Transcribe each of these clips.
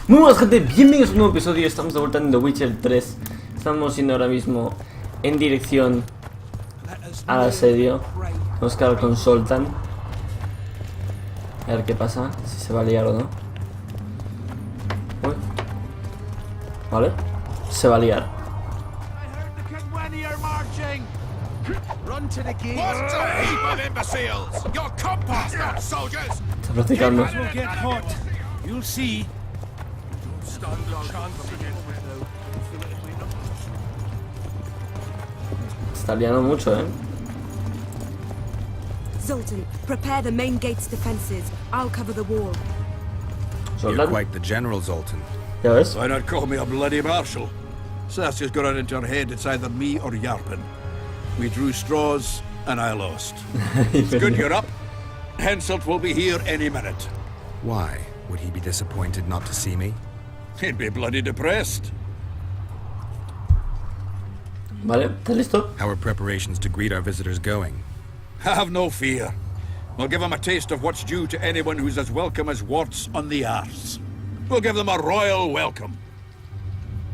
Muy buenas gente, bienvenidos a un nuevo episodio. Estamos de vuelta en The Witcher 3. Estamos yendo ahora mismo en dirección al asedio. Vamos a quedar con Zoltan. A ver qué pasa, si se va a liar o no. Uy. Vale, se va a liar. Está practicando. Está liando mucho, Zoltan, prepare the main gate's defenses. I'll cover the wall. You're quite the general, Zoltan. ¿Ya ves? Why not call me a bloody marshal? Sassy's got it into her head it's either me or Yarpen. We drew straws, and I lost. It's good you're up. Henselt will be here any minute. Why? Would he be disappointed not to see me? He'd be bloody depressed. Vale, ¿estás listo? How are preparations to greet our visitors going? Have no fear. We'll give them a taste of what's due to anyone who's as welcome as warts on the arse. We'll give them a royal welcome.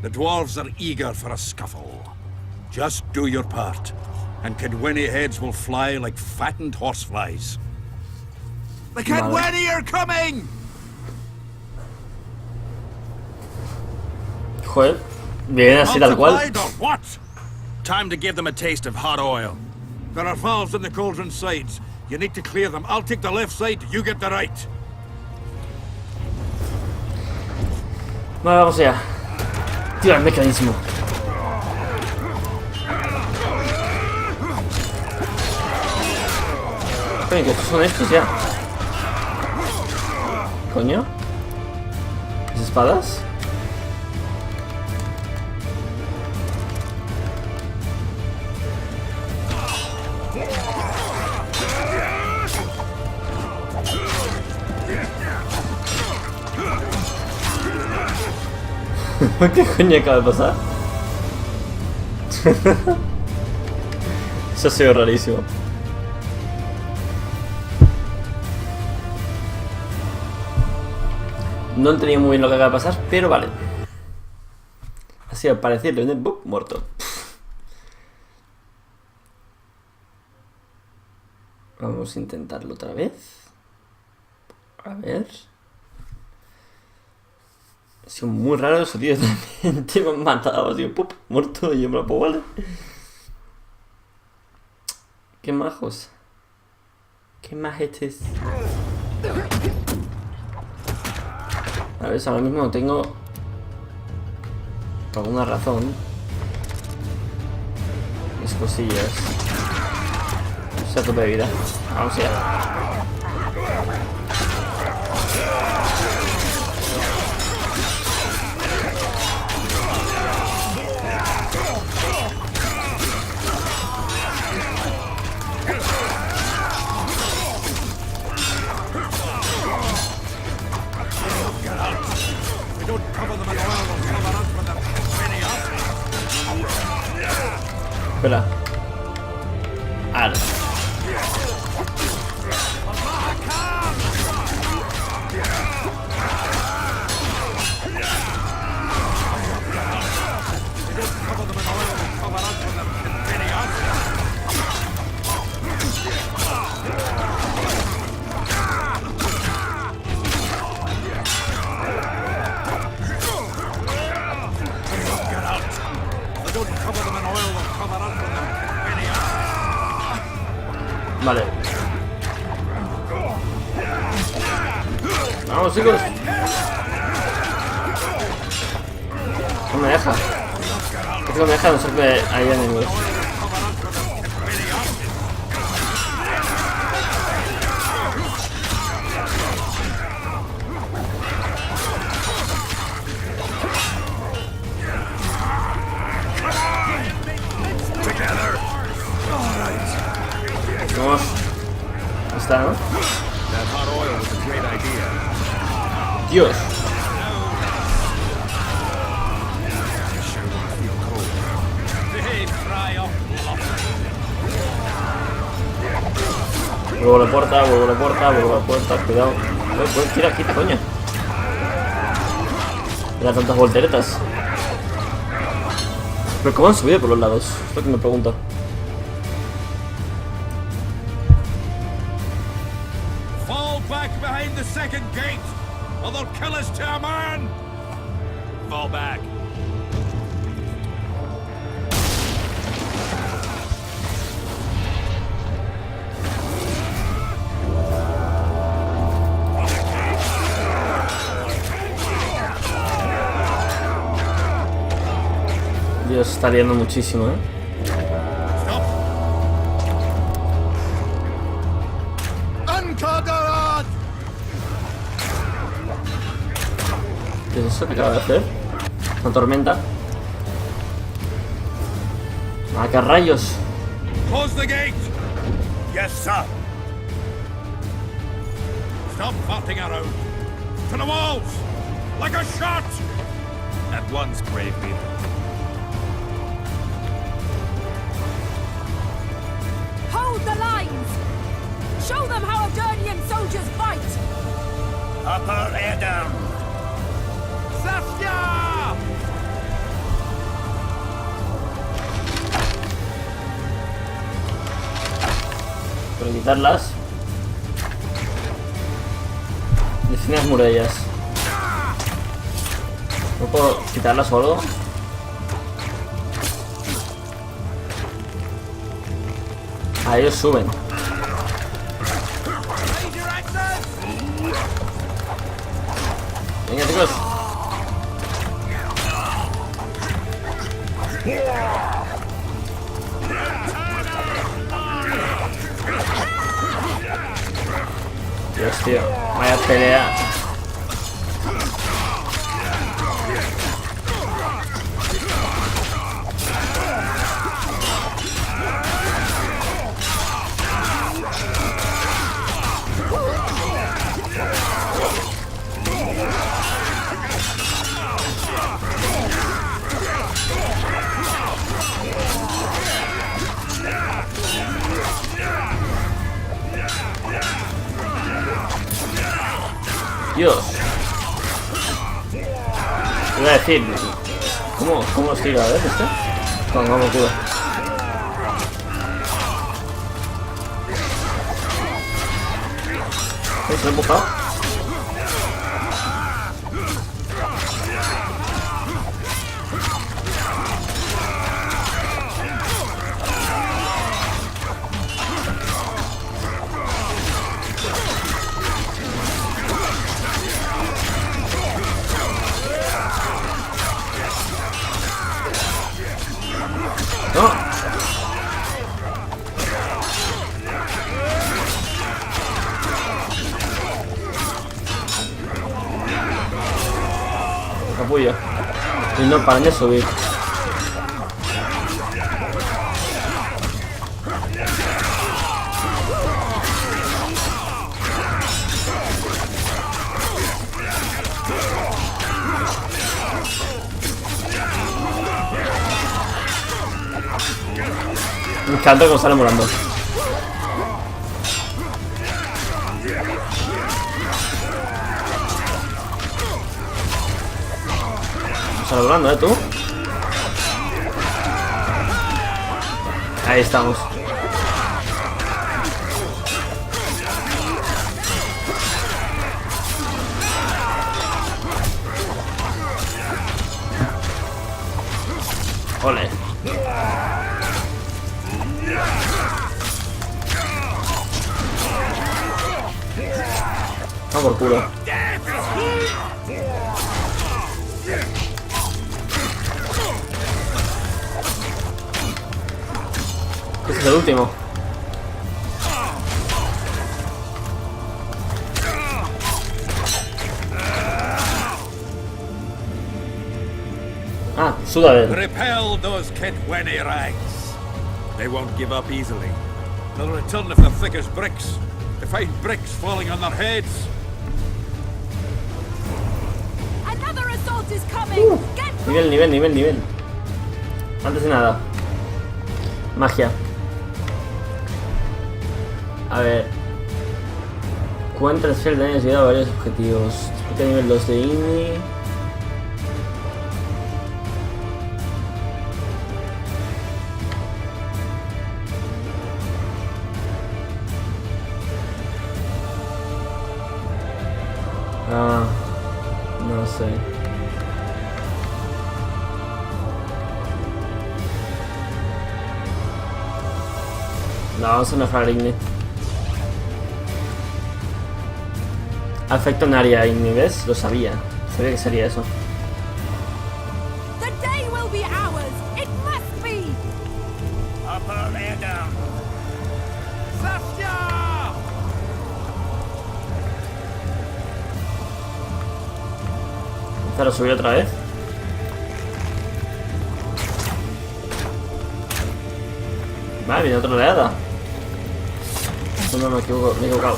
The dwarves are eager for a scuffle. Just do your part, and Kaedwen heads will fly like fattened horseflies. The Kaedwen are coming! Joder, bien así tal cual. Or what? Time to give them a taste of hot oil. There are valves on the cauldron sides. You need to clear them. I'll take the left side, you get the right. Vale, vamos allá. Tira el mecanismo. Coño, que estos son estos ya. Coño. ¿Las espadas? ¿Qué coño acaba de pasar? Eso ha sido rarísimo. No entendía muy bien lo que acaba de pasar, pero vale. Ha sido parecido, ¡bum! Muerto. Vamos a intentarlo otra vez. A ver. Ha sido muy raro eso, tío. También te me han matado, así, ¡pup! Muerto y yo me lo puedo, ¿vale? Qué majos. Qué majetes. A ver, ahora mismo no tengo, por alguna razón, mis cosillas. O sea, tope de vida. Vamos allá. Espera. Ahora. Vale. Vamos, chicos. No me deja. No me deja, no sé que hay enemigos. Vamos. Está, ¿no? Dios. Vuelvo a la puerta, vuelvo a la puerta, vuelvo a la puerta, cuidado. Pues tira, quita, coño. Era tantas volteretas. Pero ¿cómo han subido por los lados? Es lo que me pregunto. Fall back behind the second gate, or they'll kill us to a man! Fall back. Dios, está liando muchísimo, ¿eh? ¿Qué es eso que acaba de hacer? ¿Una tormenta? ¡Ah, qué rayos! Close the gate! Yes, sir. Stop farting around. To the walls! Like a shot! At once, brave people. Hold the lines! Show them how Adernian soldiers fight! Upper Edam! Saskia! Por quitarlas. Define las murallas. ¿No puedo quitarlas o algo? Ah, ellos suben. Venga, chicos. Dios, tío. Vaya pelea. Dios. Iba a decir, ¿cómo os tira? A ver, este. Vamos, culo. ¿Se lo he empujado? No. Capullo. Y no paran de subir. Me encanta cómo sale volando. Sale volando, tú. Ahí estamos. Ole. No, por culo. Este es el último. Ah, suda de él. Repel those Kaedweni rags. They won't give up easily. They'll return if they're thick as bricks. To find bricks falling on their heads. Another assault is coming! Get Nivel. Antes de nada. Magia. A ver. Cuenta el daño llegado a varios objetivos. Disputa nivel 2 de INI. Ah, no sé. No, vamos a mejorar Igni. Afecta un área Igni, ¿ves? Lo sabía. Sabía que sería eso. The day will be ours. It must be. Upper Ledam! Saskia! ¿Lo subí otra vez? Vale, viene otra oleada. No, me he equivocado.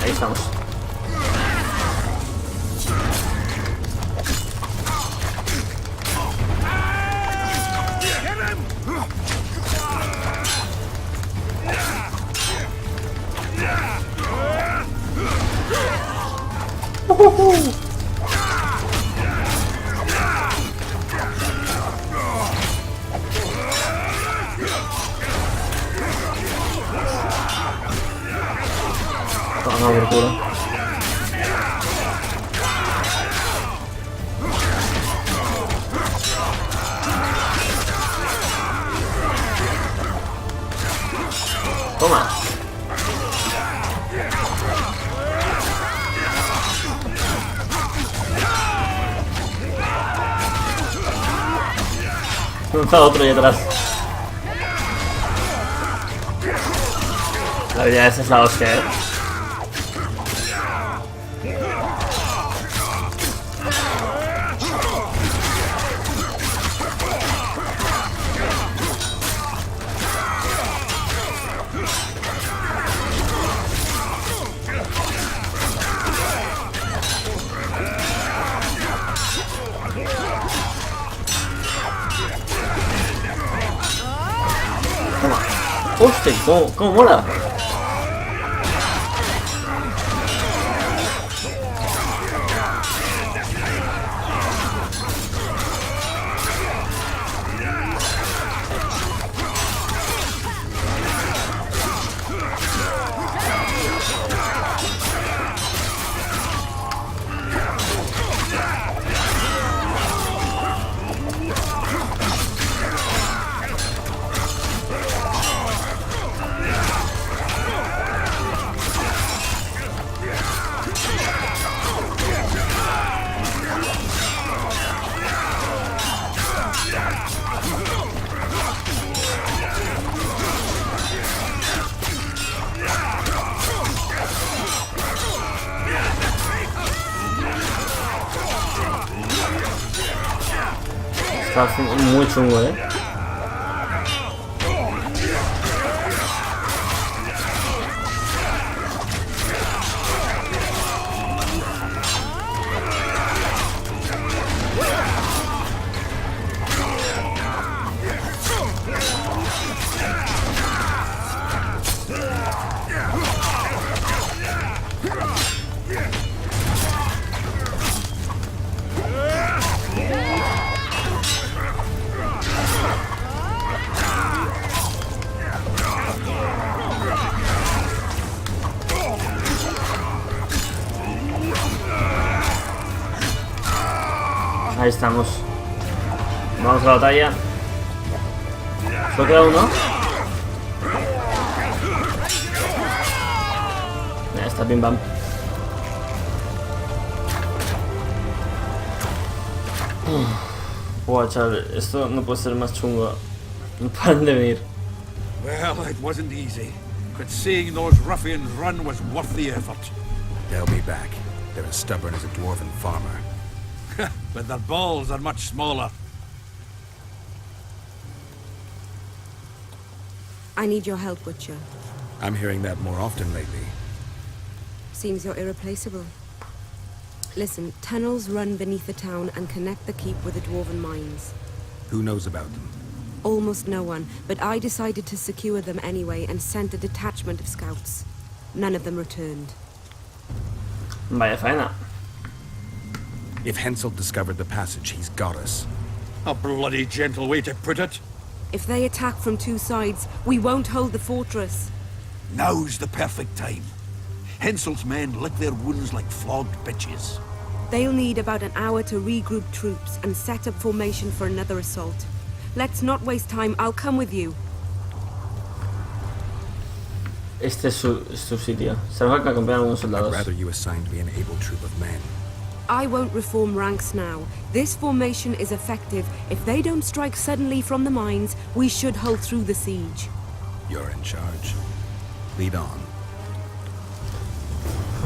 Ahí estamos. Toma abertura. Toma. Está otro ahí atrás. La verdad esa es la hostia, ¡Hostia! ¿Cómo mola? Está muy chungo, Ahí estamos. Vamos a la batalla. Solo queda uno. Ya está, bim bam. Buah, chaval, esto no puede ser más chungo. No paran de venir. Well, it wasn't easy, but seeing those ruffians run was worth the effort. They'll be back. They're as stubborn as a dwarven farmer. But their balls are much smaller. I need your help, Witcher. I'm hearing that more often lately. Seems you're irreplaceable. Listen, tunnels run beneath the town and connect the keep with the dwarven mines. Who knows about them? Almost no one, but I decided to secure them anyway and sent a detachment of scouts. None of them returned. Vaya faena. If Henselt discovered the passage, he's got us. A bloody gentle way to put it. If they attack from two sides, we won't hold the fortress. Now's the perfect time. Henselt's men lick their wounds like flogged bitches. They'll need about an hour to regroup troops and set up formation for another assault. Let's not waste time. I'll come with you. Este es su sitio. Se nos va a acompañar algunos I'd soldados. rather you assigned me an able troop of men. I won't reform ranks now. This formation is effective. If they don't strike suddenly from the mines, we should hold through the siege. You're in charge. Lead on.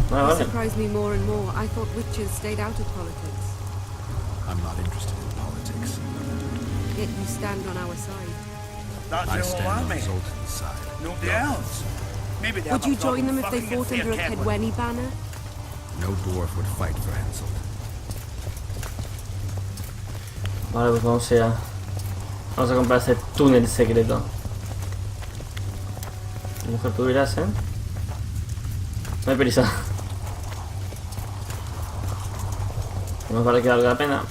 Vale, You vale. surprise me more and more. I thought witches stayed out of politics. I'm not interested in politics. Yet you stand on our side. That's I the stand whole on army. Zoltan's side. Nobody else. Maybe they Would have you a problem join them if they fucking fought under a Kaedwen. Kaedweni banner? No dwarf would fight for Henselt. Vale, pues vamos a comprar ese túnel secreto. A lo mejor tú dirás, ¿eh? No hay prisa. No parece que valga la pena.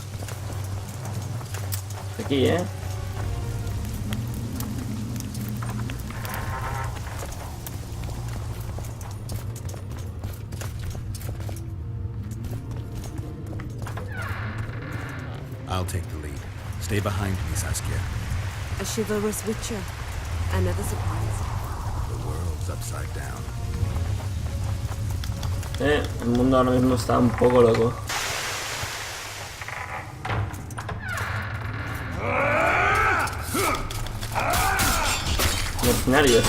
Aquí, ¿eh? I'll take the lead. Stay behind me, Saskia. A chivalrous witcher. Another surprise. The world's upside down. El mundo ahora mismo está un poco loco. Mercenarios.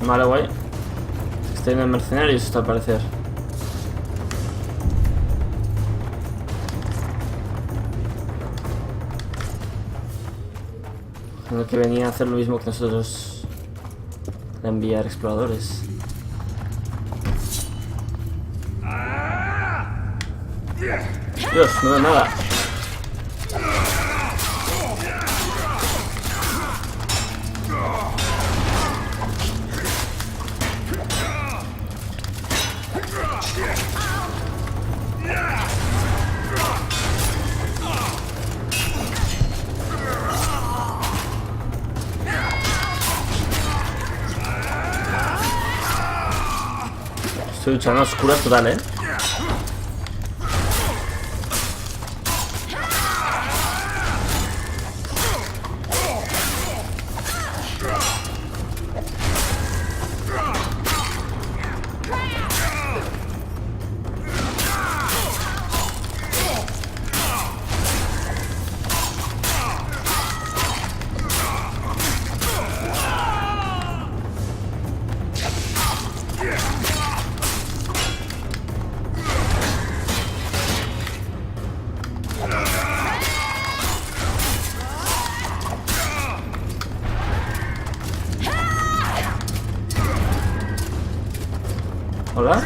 Vale, guay. Estoy en el mercenarios hasta al parecer. Creo que venía a hacer lo mismo que nosotros. A enviar exploradores. Dios, no veo nada. Estoy luchando a oscuras total, ¿eh? Hola.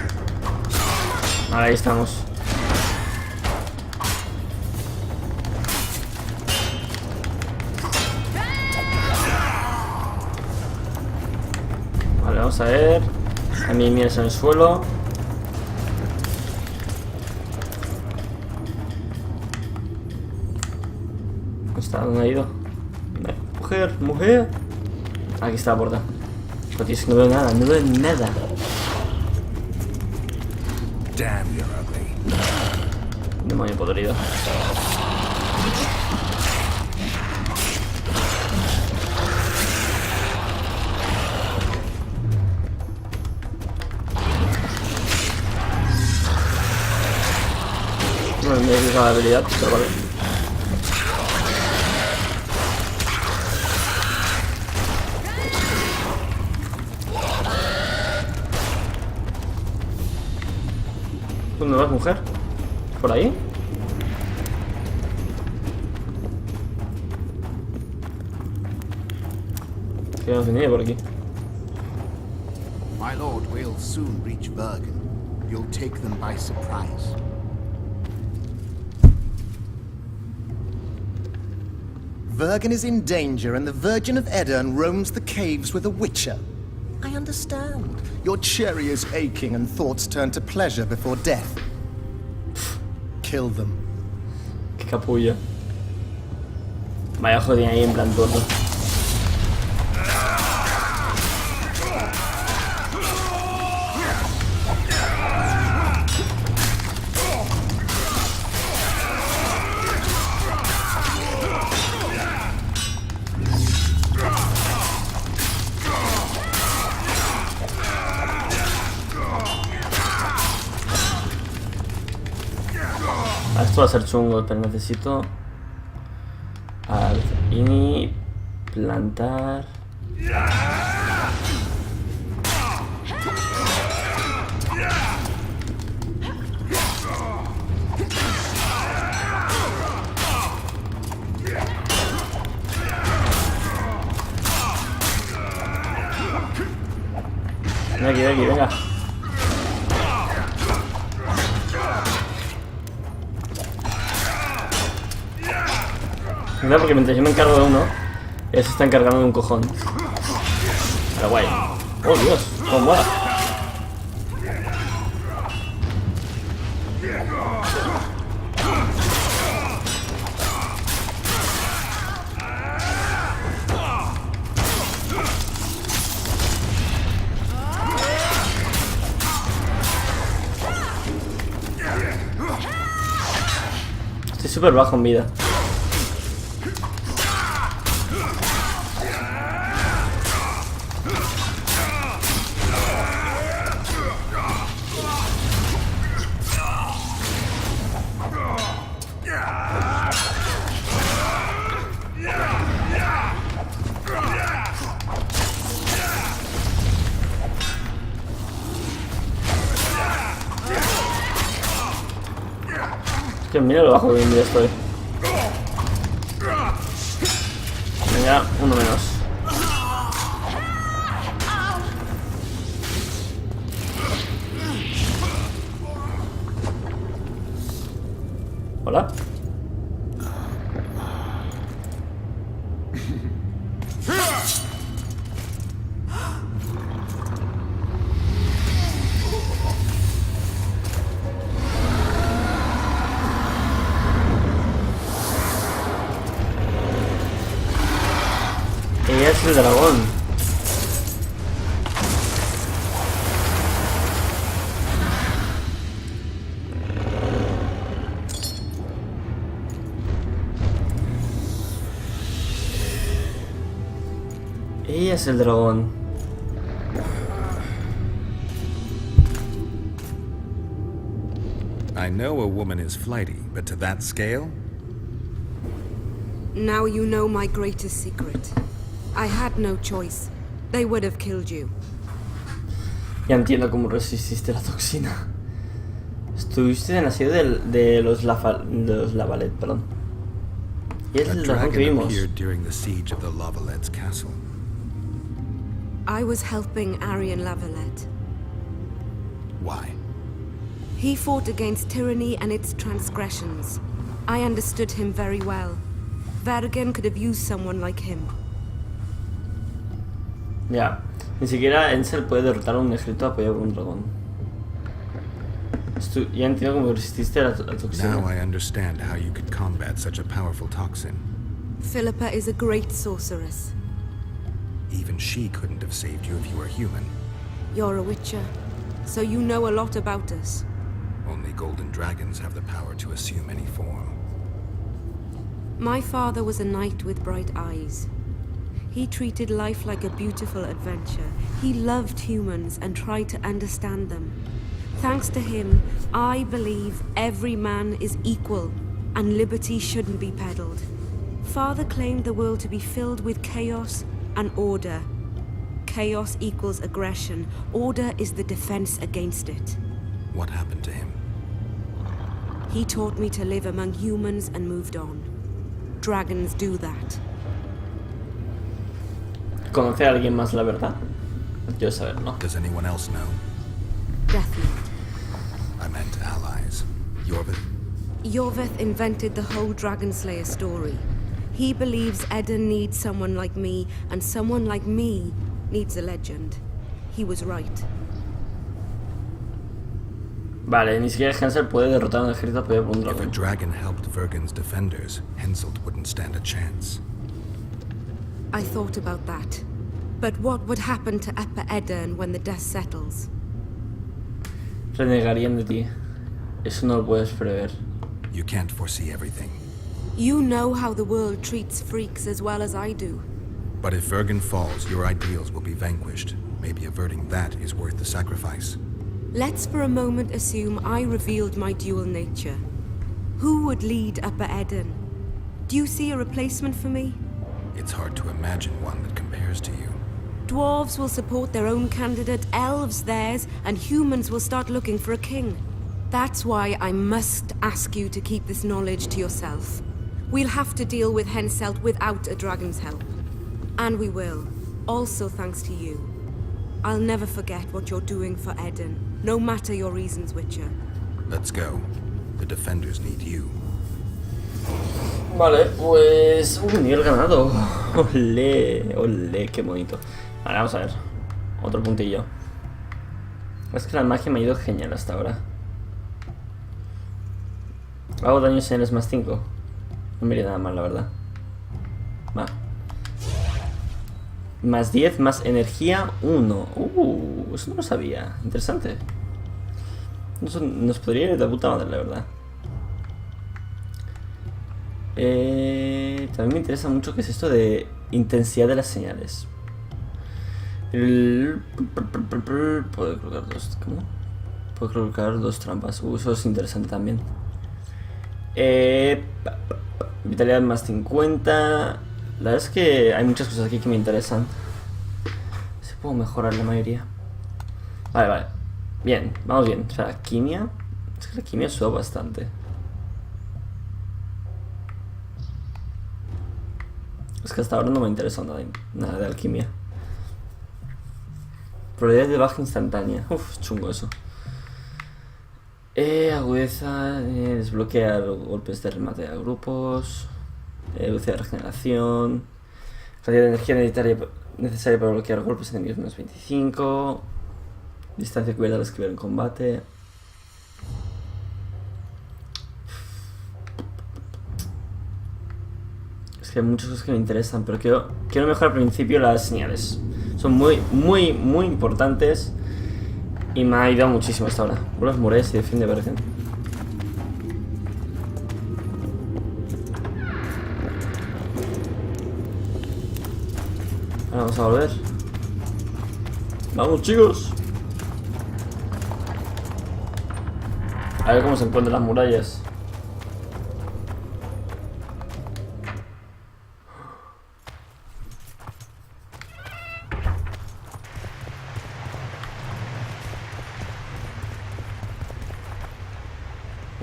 Ahí estamos. Vale, vamos a ver. A mí miras en el suelo. ¿Dónde está? ¿Dónde ha ido? Mujer, mujer. Aquí está la puerta. Pero tío, es que no veo nada, no veo nada. Damn, you're ugly. Demonio podrido. No me he fijado la habilidad, pero vale. ¿Dónde vas, mujer? ¿Por ahí? Que no venía por aquí. My lord will soon reach Vergen. You'll take them by surprise. Vergen is in danger and the Virgin of Edirn roams the caves with a witcher. I understand. Your cherry is aching and thoughts turn to pleasure before death. Kill them. Qué capulla. Vaya jodida ahí en plan todo. Esto va a ser chungo, pero necesito ini plantar. Ven aquí, venga. Mira, porque mientras yo me encargo de uno, ellos se están encargando de un cojón. Pero guay. Oh, Dios, cómo mola. Estoy súper bajo en vida. Mira lo bajo que en vida estoy. Venga, uno menos. Hola. Ella es el dragón. Ella es el dragón. I know a woman is flighty, but to that scale? Now you know my greatest secret. I had no choice. They would have killed you. Ya entiendo cómo resististe la toxina. Estuviste en asedio de los La Valette, perdón. Y es A el dragón que dragon vimos. appeared during the siege of the La Valette's castle. I was helping Aryan La Valette. Why? He fought against tyranny and its transgressions. I understood him very well. Vergen could have used someone like him. Ya, ni siquiera Henselt puede derrotar a un ejército apoyado por un dragón. Ya entiendo cómo resististe a la toxina. Now I understand how you could combat such a powerful toxin. Philippa is a great sorceress. Even she couldn't have saved you if you were human. You're a witcher, so you know a lot about us. Only golden dragons have the power to assume any form. My father was a knight with bright eyes. He treated life like a beautiful adventure. He loved humans and tried to understand them. Thanks to him, I believe every man is equal and liberty shouldn't be peddled. Father claimed the world to be filled with chaos and order. Chaos equals aggression. Order is the defense against it. What happened to him? He taught me to live among humans and moved on. Dragons do that. ¿Conoce a alguien más la verdad? Quiero saber, ¿no? Does anyone else know? Deathland. I meant allies. Yorvith? Yorvith invented the whole Dragon Slayer story. He believes Eden needs someone like me, and someone like me needs a legend. He was right. Vale, ni siquiera Henselt puede derrotar a un ejército apoyado por un If a dragón. dragon helped Vergen's defenders, Henselt wouldn't stand a chance. I thought about that. But what would happen to Upper Edirn when the dust settles? Renegarían de ti. Eso no lo puedes prever. You can't foresee everything. You know how the world treats freaks as well as I do. But if Vergen falls, your ideals will be vanquished. Maybe averting that is worth the sacrifice. Let's for a moment assume I revealed my dual nature. Who would lead Upper Edirn? Do you see a replacement for me? It's hard to imagine one that compares to you. Dwarves will support their own candidate, elves theirs, and humans will start looking for a king. That's why I must ask you to keep this knowledge to yourself. We'll have to deal with Henselt without a dragon's help. And we will, also thanks to you. I'll never forget what you're doing for Edirn, no matter your reasons, Witcher. Let's go. The defenders need you. Vale, pues... nivel ganado. Olé, olé, qué bonito. Vale, vamos a ver. Otro puntillo. Es que la magia me ha ido genial hasta ahora. Hago daño señales más 5. No me iría nada mal, la verdad. Va. Más 10, más energía 1. Eso no lo sabía. Interesante. Nos podría ir de puta madre, la verdad. También me interesa mucho qué es esto de intensidad de las señales. Puedo colocar dos. ¿Cómo? Puedo colocar 2 trampas. Eso es interesante también. Vitalidad más 50. La verdad es que hay muchas cosas aquí que me interesan. Si puedo mejorar la mayoría. Vale, vale. Bien, vamos bien. O sea, alquimia. Es que la alquimia suba bastante. Es que hasta ahora no me interesa nada de alquimia. Probabilidad de baja instantánea. Uf, chungo eso. Agudeza, desbloquear golpes de remate a grupos. Velocidad de regeneración. Cantidad de energía necesaria para bloquear golpes enemigos menos 25. Distancia cubierta al esquivar en combate. Es que hay muchas cosas que me interesan, pero quiero mejorar al principio las señales. Son muy importantes. Y me ha ayudado muchísimo hasta ahora. Loc Muinne y defiende Vergen. Ahora vamos a volver. ¡Vamos, chicos! A ver cómo se encuentran las murallas.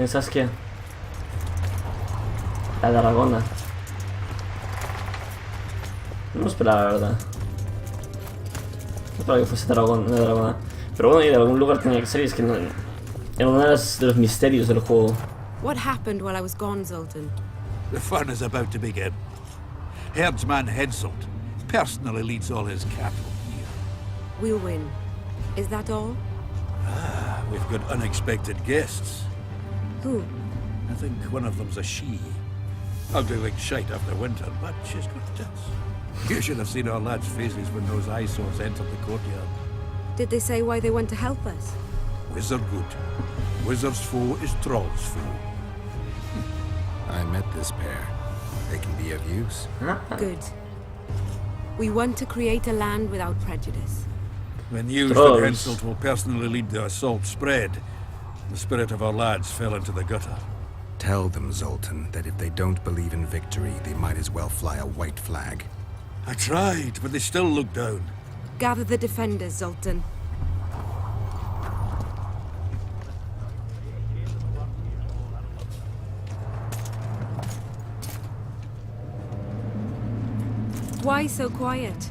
¿Sabes qué? La dragona. No esperaba, la verdad. No esperaba que fuese una dragona. Pero bueno, y de algún lugar tenía que ser. Y es que no, era uno de los misterios del juego. What happened while I was gone, Zoltan? The fun is about to begin. Herdsman Henselt personally leads all his cattle here. We'll win. Is that all? We've got unexpected guests. Who? I think one of them's a she. Ugly like shite after winter, but she's got tits. You should have seen our lads' faces when those eyesores entered the courtyard. Did they say why they went to help us? Wizard good. Wizard's foe is Troll's foe. I met this pair. They can be of use. Good. We want to create a land without prejudice. When news Trolls. that Henselt will personally lead the assault spread, the spirit of our lads fell into the gutter. Tell them, Zoltan, that if they don't believe in victory, they might as well fly a white flag. I tried, but they still look down. Gather the defenders, Zoltan. Why so quiet?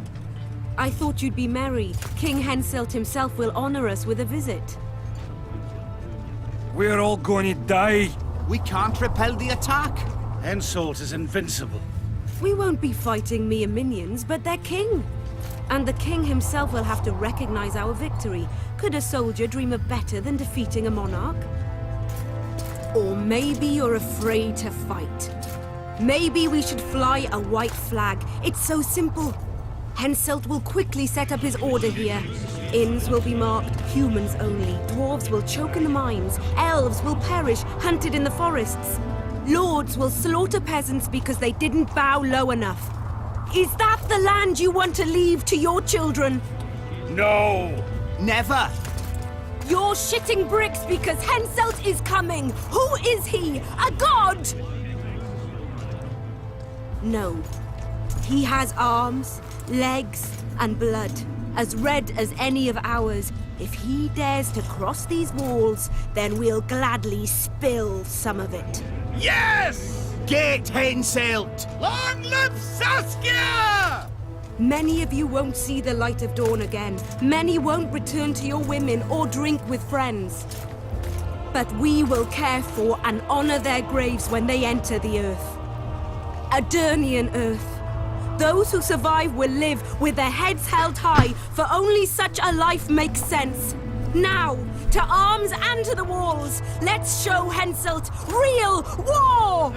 I thought you'd be merry. King Henselt himself will honor us with a visit. We're all going to die. We can't repel the attack. Henselt is invincible. We won't be fighting mere minions, but their king. And the king himself will have to recognize our victory. Could a soldier dream of better than defeating a monarch? Or maybe you're afraid to fight. Maybe we should fly a white flag. It's so simple. Henselt will quickly set up his order here. Inns will be marked humans only. Dwarves will choke in the mines. Elves will perish, hunted in the forests. Lords will slaughter peasants because they didn't bow low enough. Is that the land you want to leave to your children? No! Never! You're shitting bricks because Henselt is coming! Who is he? A god? No. He has arms, legs, and blood, as red as any of ours. If he dares to cross these walls, then we'll gladly spill some of it. Yes! Get Henselt! Long live Saskia! Many of you won't see the light of dawn again. Many won't return to your women or drink with friends. But we will care for and honor their graves when they enter the earth. Adernian earth. Those who survive will live with their heads held high, for only such a life makes sense. Now, to arms and to the walls. Let's show Henselt real war!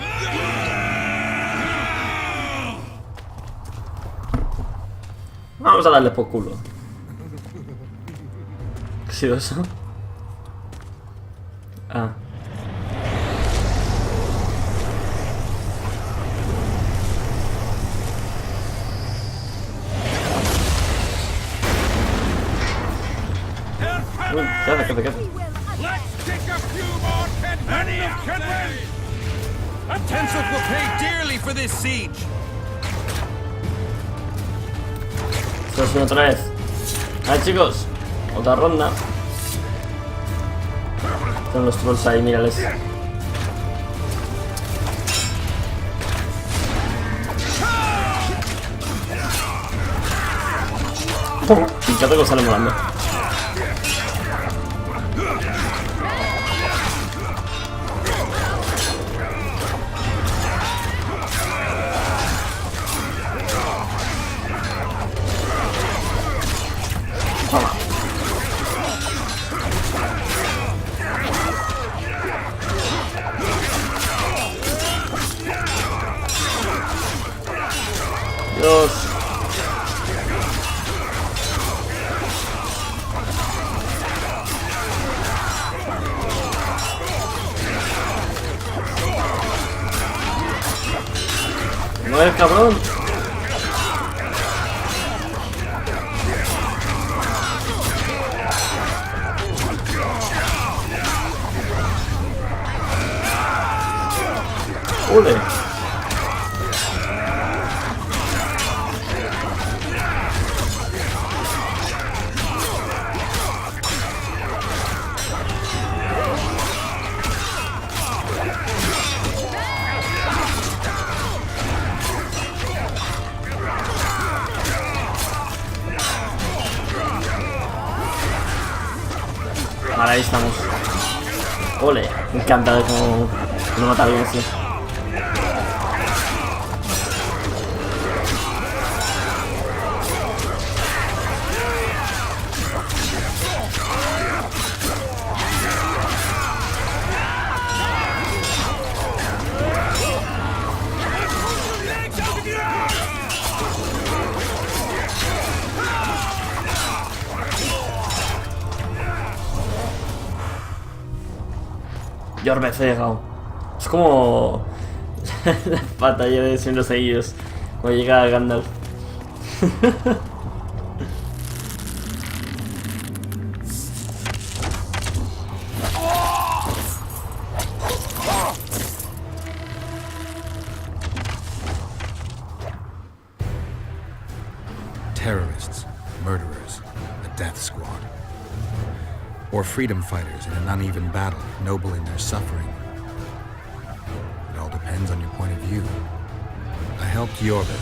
Vamos a darle por culo. ¿Qué ha sido eso? Ah. Quédate. Let's take a few more Kaedwen! Henselt will pay dearly for this siege. Esto es otra vez. Chicos, otra ronda. Están los trolls ahí, mírales. Fíjate que sale volando. Dios. No es cabrón. Ole. Vale, ahí estamos. Ole, me encanta cómo no mata bien así. Yo me he llegado. Es como la batalla de Señor de los Anillos cuando llega Gandalf. Terrorists, murderers, a death squad. Or freedom fighters in an uneven battle, noble in their suffering. It all depends on your point of view. I helped Jorvik.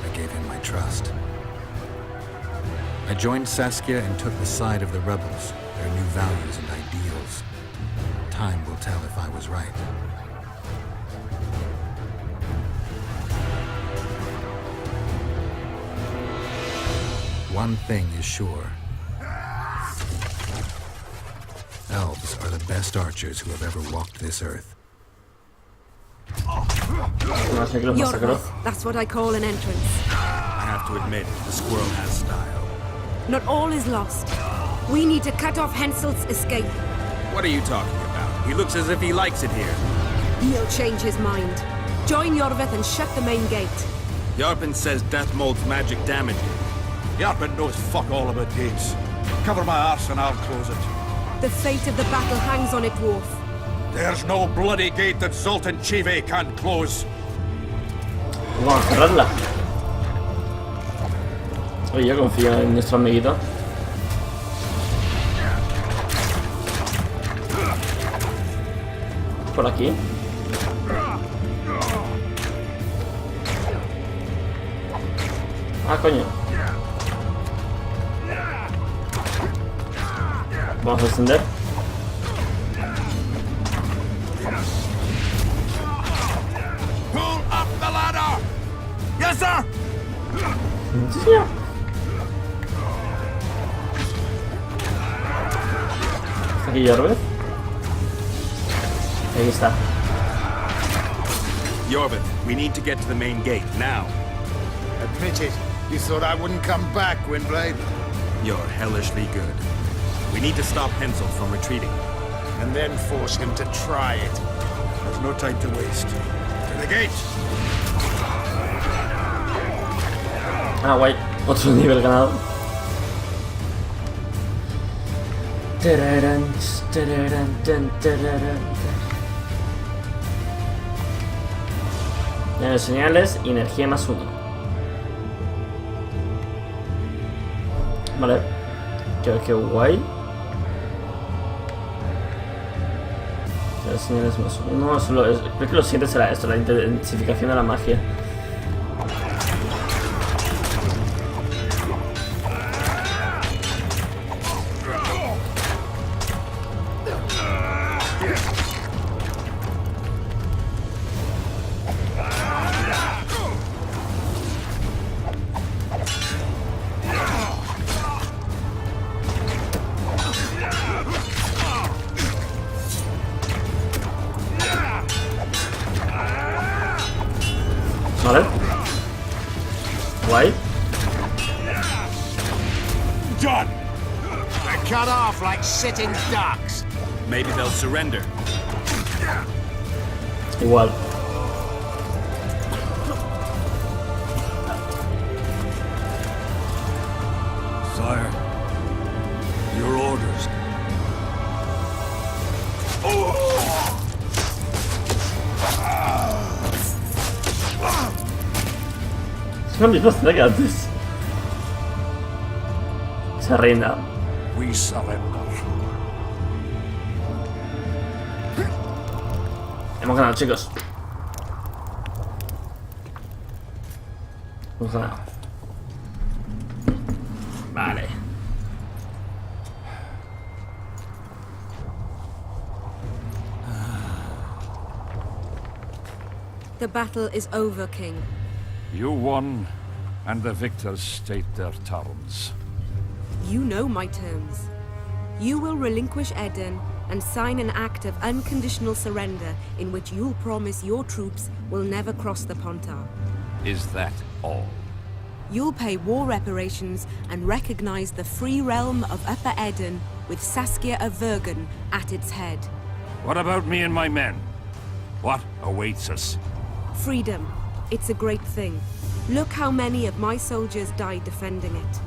I gave him my trust. I joined Saskia and took the side of the rebels, their new values and ideals. Time will tell if I was right. One thing is sure. Elves are the best archers who have ever walked this earth. Yorvith, that's what I call an entrance. I have to admit, the squirrel has style. Not all is lost. We need to cut off Henselt's escape. What are you talking about? He looks as if he likes it here. He'll change his mind. Join Yorvith and shut the main gate. Yarpen says death mold's magic damage him. Yarpen knows fuck all about gates. Cover my arse and I'll close it. The fate of the battle hangs on it, dwarf. There's no bloody gate that Zoltan Chivay can't close. Vamos a cerrarla. Oye, yo confío en nuestro amiguito. Por aquí. Ah, coño. Vamos a descender. Pull up the ladder! Yes, sir! Sí, señor. ¿Está aquí Yorvith? Ahí está. Yorvith, we need to get to the main gate, now. Admit it. You thought I wouldn't come back, Windblade? You're hellishly good. We need to stop Henselt from retreating. And then force him to try it. There's no time to waste. To the gate! Ah, guay. Otro nivel ganado. Tararán, tararán, tan, tararán. Señales y energía +1. Vale. Qué guay. Las señales +1. Creo que lo siguiente será esto, la intensificación de la magia. Vale. Guay. Done! They're cut off like sitting ducks. Maybe they'll surrender. Igual. Sire, your orders. Es una misma escena que antes. Se reina. We surrender. Hemos ganado, chicos. Hemos ganado. Vale. The battle is over, King. You won, and the victors state their terms. You know my terms. You will relinquish Eden and sign an act of unconditional surrender in which you'll promise your troops will never cross the Pontar. Is that all? You'll pay war reparations and recognize the free realm of Upper Eden with Saskia of Vergen at its head. What about me and my men? What awaits us? Freedom. It's a great thing. Look how many of my soldiers died defending it.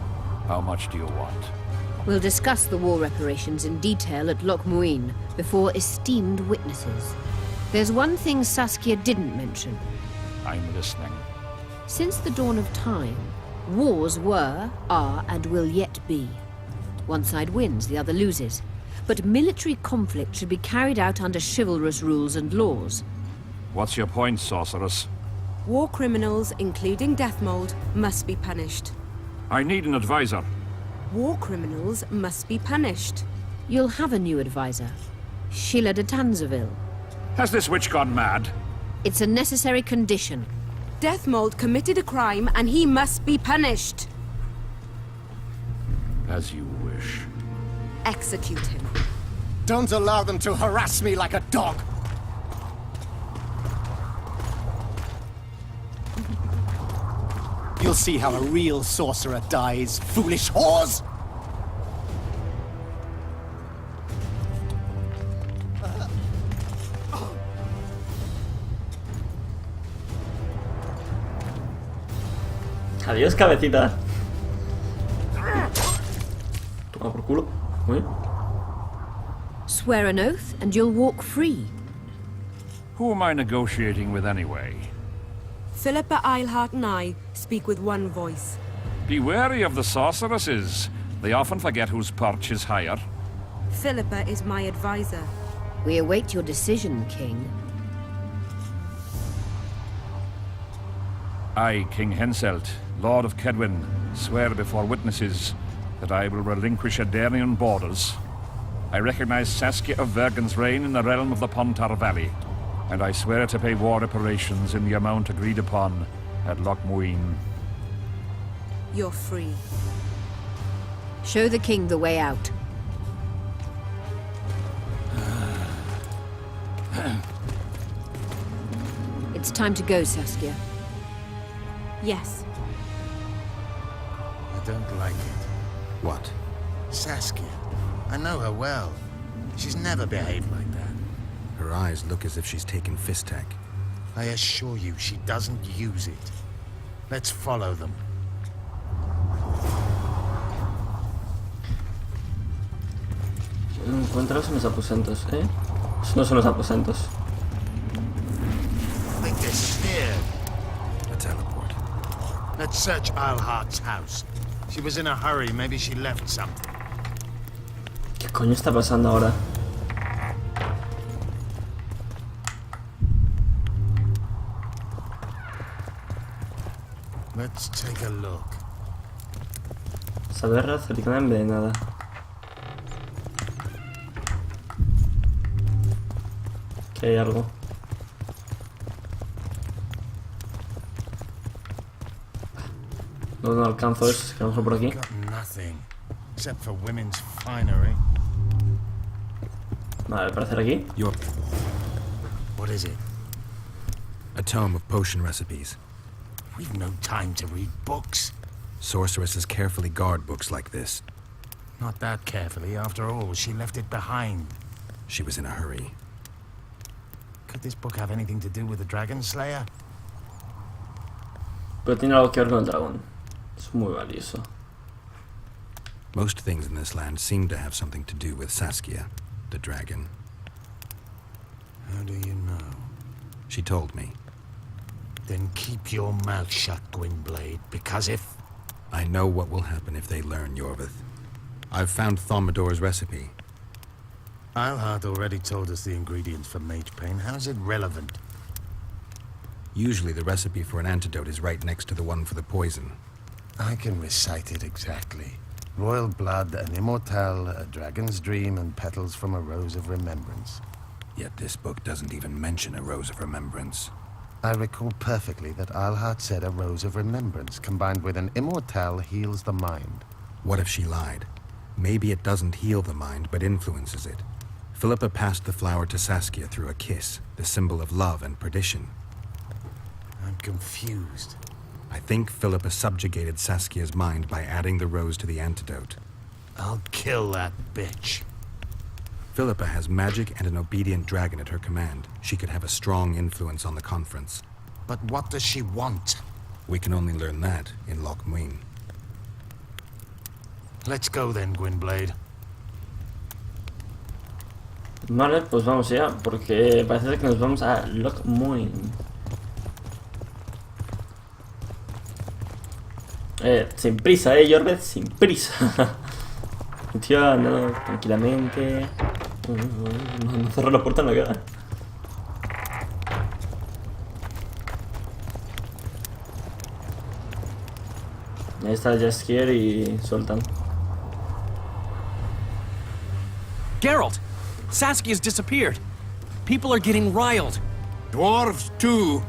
How much do you want? We'll discuss the war reparations in detail at Loc Muinne before esteemed witnesses. There's one thing Saskia didn't mention. I'm listening. Since the dawn of time, wars were, are, and will yet be. One side wins, the other loses. But military conflict should be carried out under chivalrous rules and laws. What's your point, sorceress? War criminals, including death mold, must be punished. I need an advisor. War criminals must be punished. You'll have a new advisor. Sheala de Tancarville. Has this witch gone mad? It's a necessary condition. Death mold committed a crime and he must be punished. As you wish. Execute him. Don't allow them to harass me like a dog! You'll see how a real sorcerer dies, foolish whores! Adiós, cabecita. Toma por culo. Muy bien. Swear an oath and you'll walk free. Who am I negotiating with anyway? Philippa Eilhart and I speak with one voice. Be wary of the sorceresses. They often forget whose perch is higher. Philippa is my advisor. We await your decision, King. I, King Henselt, Lord of Kaedwen, swear before witnesses that I will relinquish Adarian borders. I recognize Saskia of Vergen's reign in the realm of the Pontar Valley, and I swear to pay war reparations in the amount agreed upon at Loc Muinne. You're free. Show the king the way out. It's time to go, Saskia. Yes. I don't like it. What? Saskia. I know her well. She's never behaved like that. Her eyes look as if she's taken Fistak. I assure you, she doesn't use it. Let's follow them. Encuéntralos en los aposentos, ¿eh? No son los aposentos. I think they're scared. A teleport. Let's search Eilhart's house. She was in a hurry. Maybe she left something. ¿Qué coño está pasando ahora? Let's take a look. Saberra cercana envenenada. Que hay algo. No alcanzo eso, es que a lo mejor por aquí. Got nothing, except for women's finery. Vale, al parecer aquí. What is it? A tome of potion recipes. We've no time to read books. Sorceresses carefully guard books like this. Not that carefully. After all, she left it behind. She was in a hurry. Could this book have anything to do with the Dragon Slayer? Pero tiene algo que ver con el dragón. Es muy valioso. Most things in this land seem to have something to do with Saskia, the dragon. How do you know? She told me. Then keep your mouth shut, Gwynblade, because if... I know what will happen if they learn Yorvith. I've found Thaumadour's recipe. Eilhart already told us the ingredients for mage pain. How's it relevant? Usually the recipe for an antidote is right next to the one for the poison. I can recite it exactly. Royal blood, an immortal, a dragon's dream, and petals from a rose of remembrance. Yet this book doesn't even mention a rose of remembrance. I recall perfectly that Eilhart said a rose of remembrance combined with an immortal heals the mind. What if she lied? Maybe it doesn't heal the mind, but influences it. Philippa passed the flower to Saskia through a kiss, the symbol of love and perdition. I'm confused. I think Philippa subjugated Saskia's mind by adding the rose to the antidote. I'll kill that bitch. Philippa has magic and an obedient dragon at her command. She could have a strong influence on the conference. But what does she want? We can only learn that in Loc Muinne. Let's go then, Gwynblade. Vale, pues vamos ya, porque parece que nos vamos a Loc Muinne. Sin prisa, Yorvith, sin prisa. Tío, andando tranquilamente. No cerró la puerta en la cara. Ahí está Jaskier y Zoltan. Geralt! Saskia's disappeared. People are getting riled. Dwarves, too.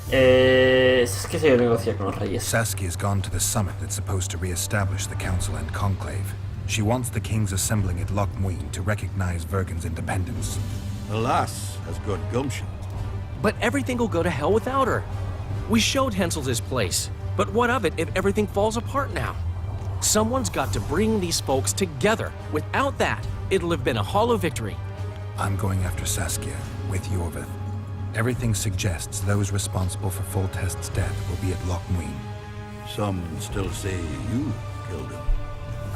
Es que se negocia con los reyes. Saskia's gone to the summit that's supposed to re-establish the council and conclave. She wants the kings assembling at Loc Muinne to recognize Vergen's independence. The lass has got gumption. But everything will go to hell without her. We showed Henselt his place. But what of it if everything falls apart now? Someone's got to bring these folks together. Without that, it'll have been a hollow victory. I'm going after Saskia, with Yorvith. Everything suggests those responsible for Foltest's death will be at Loc Muinne. Some still say you killed him.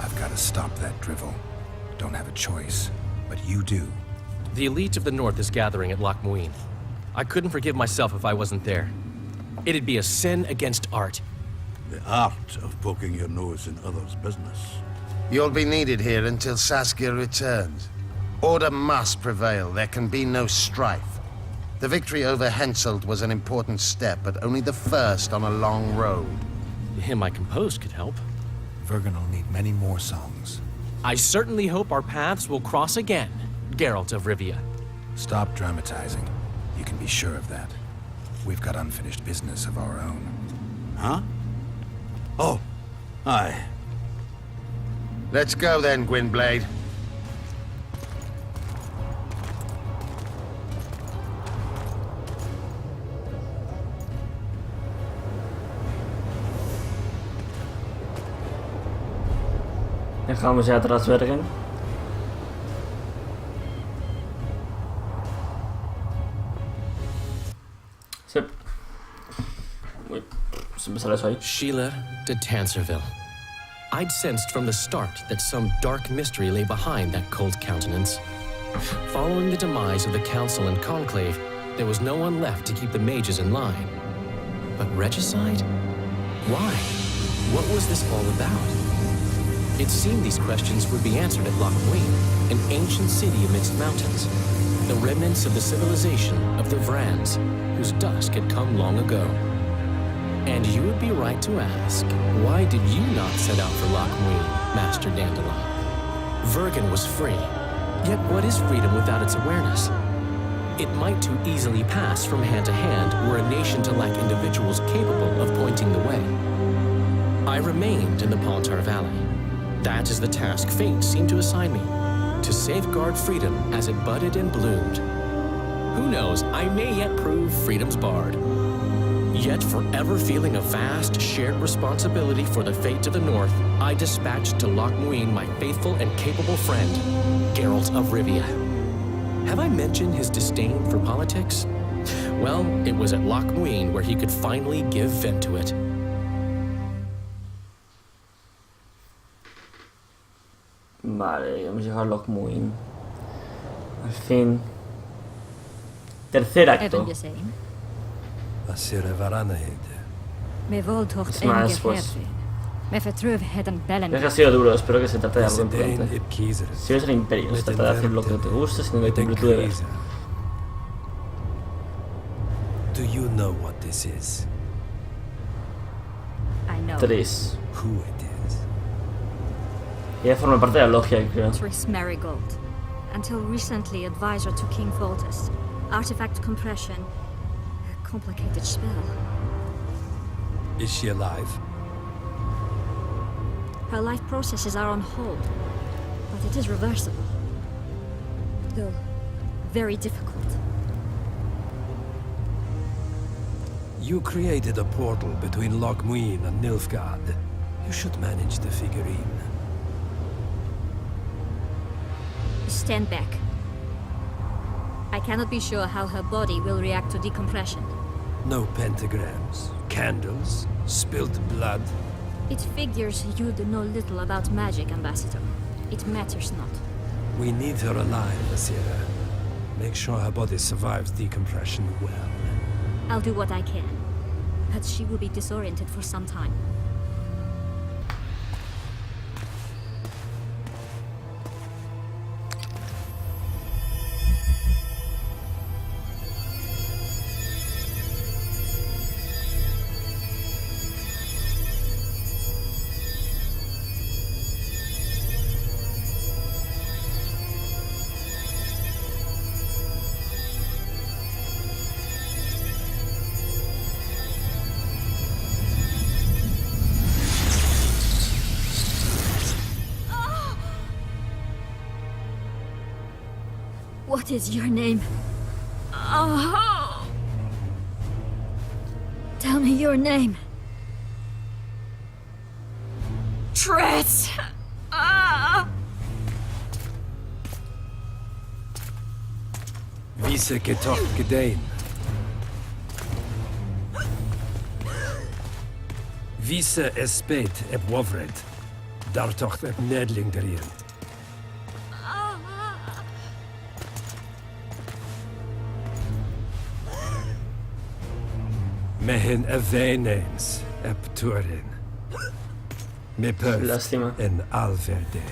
I've got to stop that drivel. Don't have a choice, but you do. The elite of the North is gathering at Loc Muinne. I couldn't forgive myself if I wasn't there. It'd be a sin against art. The art of poking your nose in others' business. You'll be needed here until Saskia returns. Order must prevail. There can be no strife. The victory over Henselt was an important step, but only the first on a long road. The hymn I composed could help. Vergen will need many more songs. I certainly hope our paths will cross again, Geralt of Rivia. Stop dramatizing. You can be sure of that. We've got unfinished business of our own. Huh? Oh, aye. Let's go then, Gwynblade. Dejamos ya atrás Vergen. Sí. Uy, se me sale eso ahí. Sheala de Tancarville. I'd sensed from the start that some dark mystery lay behind that cold countenance. Following the demise of the Council and Conclave, there was no one left to keep the mages in line. But regicide? Why? What was this all about? It seemed these questions would be answered at Loc Muinne, an ancient city amidst mountains, the remnants of the civilization of the Vrans, whose dusk had come long ago. And you would be right to ask, why did you not set out for Loc Muinne, Master Dandelion? Vergen was free, yet what is freedom without its awareness? It might too easily pass from hand to hand were a nation to lack individuals capable of pointing the way. I remained in the Pontar Valley. That is the task fate seemed to assign me, to safeguard freedom as it budded and bloomed. Who knows, I may yet prove freedom's bard. Yet forever feeling a vast, shared responsibility for the fate of the North, I dispatched to Loc Muinne my faithful and capable friend, Geralt of Rivia. Have I mentioned his disdain for politics? Well, it was at Loc Muinne where he could finally give vent to it. Vale, hemos llegado a Loc Muinne. Al fin. Tercer acto. Es más, pues. Es que ha sido duro, espero que se trate de algo importante. Si eres el Imperio, se trata de hacer lo que te gusta sin de cumplir tu deber. Do you know what this is? I know. Triss. Who it is? Ella forma parte de la logia, creo. Triss Merigold. Until recently advisor to King Foltest. Artifact compression. A complicated spell. Is she alive? Her life processes are on hold, but it is reversible. Though very difficult. You created a portal between Loc Muinne and Nilfgaard. You should manage the figurine. Stand back. I cannot be sure how her body will react to decompression. No pentagrams, candles, spilled blood. It figures you know little about magic, Ambassador. It matters not. We need her alive, Asira. Make sure her body survives decompression well. I'll do what I can, but she will be disoriented for some time. What is your name? Oh. Tell me your name. Triss! Vise getocht gedein. Vise espet eb wovred. Dartocht eb nedling derien. Mehen eveneens eb turin. Me pöft en alverdeg.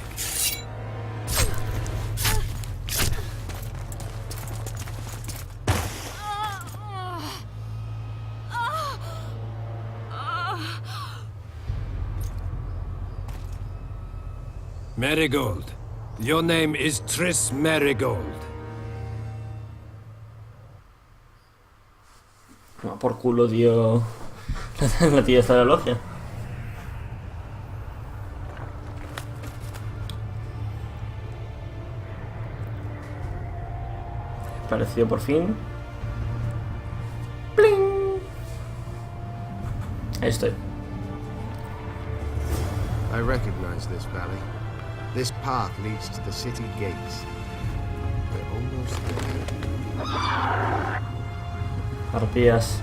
Merigold. Your name is Triss Merigold. No, por culo, tío. La tía está de la logia. Apareció por fin. ¡Pling! Ahí estoy. I recognize this valley. This path leads to the city gates. We're almost there. Arpías.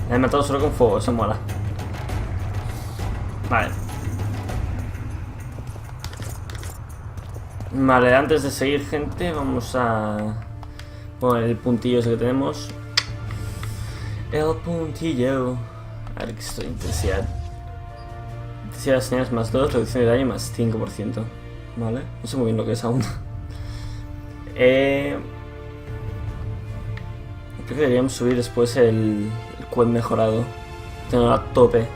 Me he matado solo con fuego, eso mola. Vale. Vale, antes de seguir, gente, vamos a poner el puntillo ese que tenemos. El puntillo. A ver, que esto, intensidad. Intensidad de señales más 2, reducción de daño más 5%. Vale, no sé muy bien lo que es aún. Creo que deberíamos subir después el quest mejorado. Tenerlo a tope.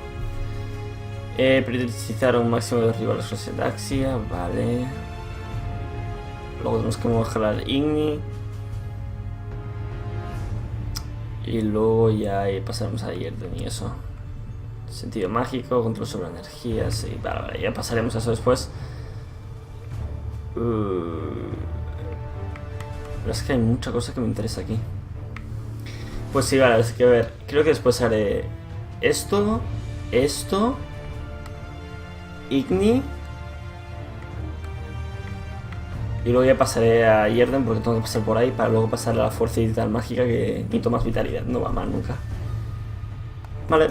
Priorizar un máximo de rivales de Daxia, vale. Luego tenemos que mejorar Igni. Y luego ya pasaremos a Yerden y eso. Sentido mágico, control sobre energías. Y vale, ya pasaremos a eso después. Pero es que hay mucha cosa que me interesa aquí. Pues sí, vale, es que a ver. Creo que después haré esto. Igni. Y luego ya pasaré a Yerden porque tengo que pasar por ahí para luego pasar a la fuerza vital mágica, que necesito más vitalidad, no va mal nunca. Vale.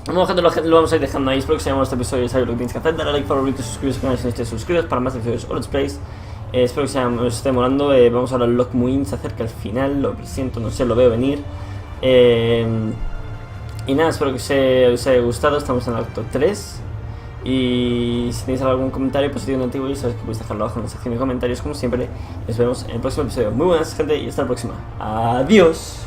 Bueno, gente, lo vamos a ir dejando ahí. Espero que os haya gustado este episodio. Ya sabéis lo que tenéis que hacer: darle like, favorito, suscribiros al canal si no estáis suscritos para más episodios o let's plays. Espero que os esté molando. Vamos a hablar de Loc Muinne, se acerca al final, lo presiento, no sé, lo veo venir. Y nada, espero que os haya gustado. Estamos en el acto 3. Y si tenéis algún comentario positivo o negativo, ya sabéis que podéis dejarlo abajo en la sección de comentarios, como siempre. Nos vemos en el próximo episodio. Muy buenas, gente, y hasta la próxima. Adiós.